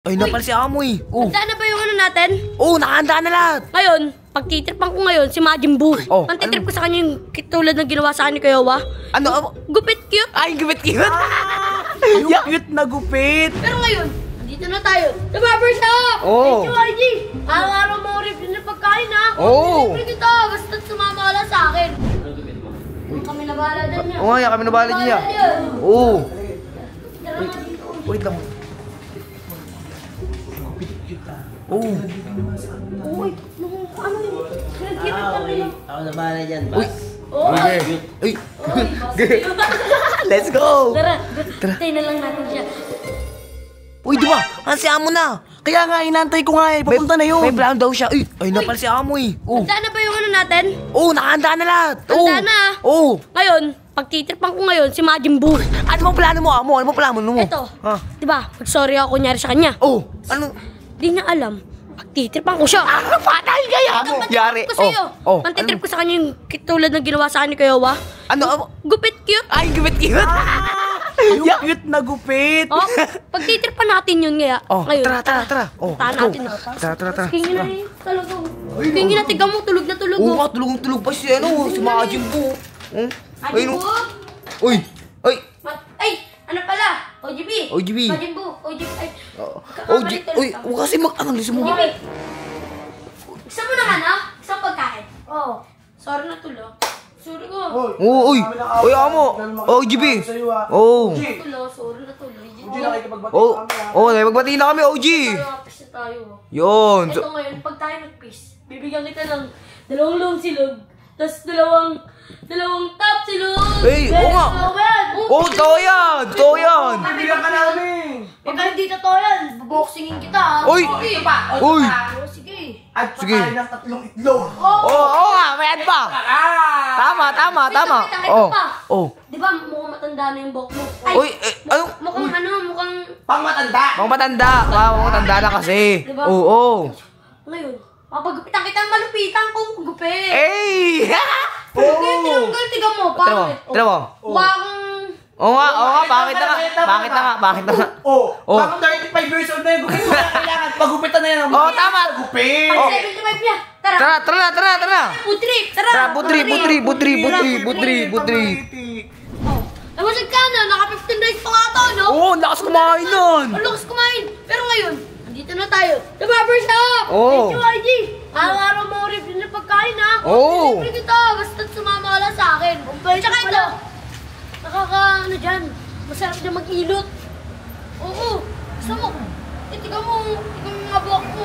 Ay, napal si Amo eh. Handa na ba yung ano natin? Nakahanda na lahat. Ngayon, pagtitripan ko ngayon si Majin Buu. Mantitrip ko sa kanya yung tulad ng ginawa sa akin ni Kuya Wa. Ano? Gupit cute. Ay, gupit-cute. Yung cute na gupit. Pero ngayon, andito na tayo. The barbershop! Thank you, YG. Araw-araw mo review na pagkain ha. Siyempre kita, basta sumama ka lang sa akin. Kami na bahala dyan niya. Oo nga, kami na bahala niya. Oo. Wait lang. Uy, ano yun? Ako na bahala dyan, Uy. Uy. Let's go. Tara, tayo na lang natin siya. Uy, di ba? Si Amo na. Kaya nga, inantay ko nga eh. Papunta na yun. May plano daw siya. Ay, napal si Amo eh. Handa na ba yung ano natin? Nakahanda na lahat. Handa na. Ngayon, pagtitripan ko ngayon si Majin Buu. Ano bang plano mo, Amo? Ano bang plano mo? Ito, di ba? Mag-sorry ako kunyari sa kanya. Ano? Di niya alam. Pagtitripan ko siya. Patay kaya mo. Yari. Ko sa'yo. Mantitrip ko sa kanya yung tulad ng ginawa sa akin ni Kuya Wa. Ano? Gupit cute. Ay, gupit-cute. Yung cute na gupit. Pagtitripan natin yun kaya. Ngayon, tara. Puntahan natin. Tara. Tingin na eh. Talaga. Tingin na, tiga mo. Tulog na tulog. Oo nga, tulog pa si Majin Buu. Majin Buu. Uy. Ay, ano pala? OGB. Majin Buu. OGB. Ay. Uy, huwag kasi mag-analyze mo. OGB. Gusto mo naman Gusto mo pagkain? Sorry na tulo. Sorry ko. Uy, Amo. OGB. Sorry na tulo. Nagbati na kami, OG. Tayo. Yun. Ito ngayon, pag tayo nag-peace, bibigyan kita ng 2 long silog, tapos dalawang top silog. Oo nga. Totoo yan. Bibigyan ka namin. Pagka hindi totoo yan, buboxingin kita. Uy. Sige. At pakain ng 3 itlog. Oo nga, may ad pa. Tama. Di ba mukhang matanda na yung buhok mo? Uy, ano? Mukhang... Pang matanda. Matanda na kasi. Diba? Oo. Ngayon, mapagupitan kita ng malupitan kung gupit. Tinanggal, tiga mo, pangit. Tira mo. Oo nga, bakit na nga. Bakit 35 years old na yung gupit mo na kailangan. Pagupitan na yan. Tama. Gupit. Pag 75 niya, tara. Tara. Putrip, tara. Putri. Namasag ka na, naka 15 days pa nga to, no? Ang lakas kumain nun. Ang lakas kumain. Pero ngayon, andito na tayo. The barbershop! Thank you, YG. Araw-araw mo review na pagkain, ha? Siyempre kita, basta sumama ka lang sa akin. Tsaka ito, masarap dyan mag-ilot. Gusto mo? Tingnan mo mga buhok mo.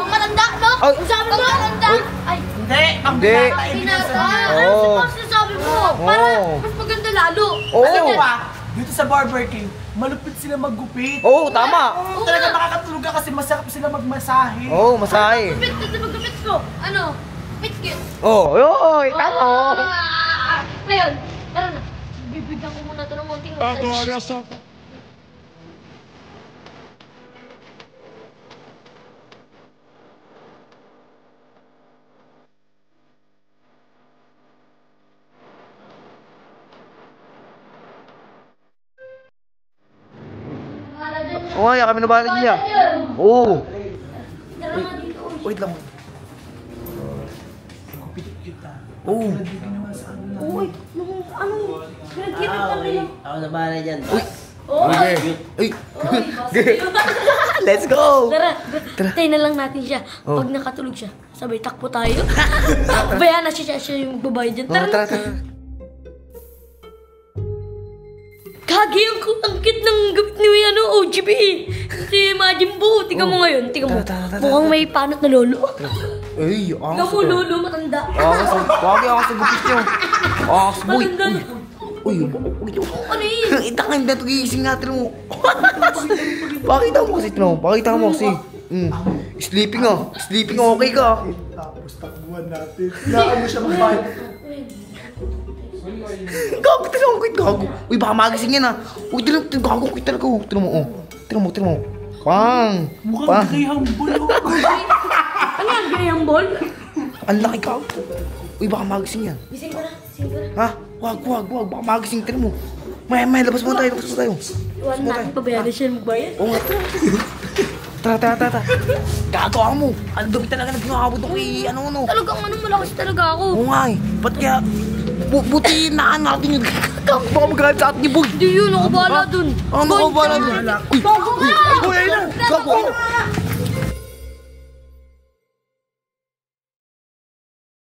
Pang matanda, no? Kung sabi mo, matanda. Ay, Hindi. Ano sa sinasabi mo? Para mas maganda lalo. Alam mo ba, dito sa Barber King, malupit sila maggupit. Tama. Talaga makakatulog ka kasi masarap sila magmasahe. Masahe. Gupit ko. Ano? Pitkit. Tama. Ngayon, tara na. Bibigyan ko muna ito ng konting massage. Kami na bahala niya. Wait lang. Uy, ano yun? Pinagkipit kami lang. Ako na bahala dyan. Let's go. Tara, tayo na lang natin siya. Pag nakatulog siya, sabay takpo tayo. Bayaan na siya yung babae dyan. Tara. Kagi, ang cute ng gupit ni OGB. Si Majin Buu. Tingnan mo ngayon, mukhang may panot na lolo. Tingnan mo, lolo, matanda. Wagi ako sa gupit niyo. Matanda niya. Ano yun? Itangin na ito, gigising natin mo. Pakita mo kasi. Sleeping okay ka. Tapos takbuhan natin. Kailangan mo siya mag-fight. Gago. Uy, baka magising yan gago, quit talaga. Tira mo. Mukhang gayhambol. Ano yan, gayhambol? Ang laki ka. Uy, baka magising yan. Gising ko na. Ha? Wag. Baka magising. Tira mo. May labas mo tayo. Iwan natin, pabayaan na siya magbayad. Oo nga. Tara. Gagawa mo. Ang dumi talaga na pinakabot ko kay ano. Talagang malakas talaga ako. Oo nga eh. Ba't kaya... Buti naan natin yun. Baka magalit sa atin ni Boy. Hindi yun, ako bahala dun. Ano ako ba lang? Uy, ayun na. Gago.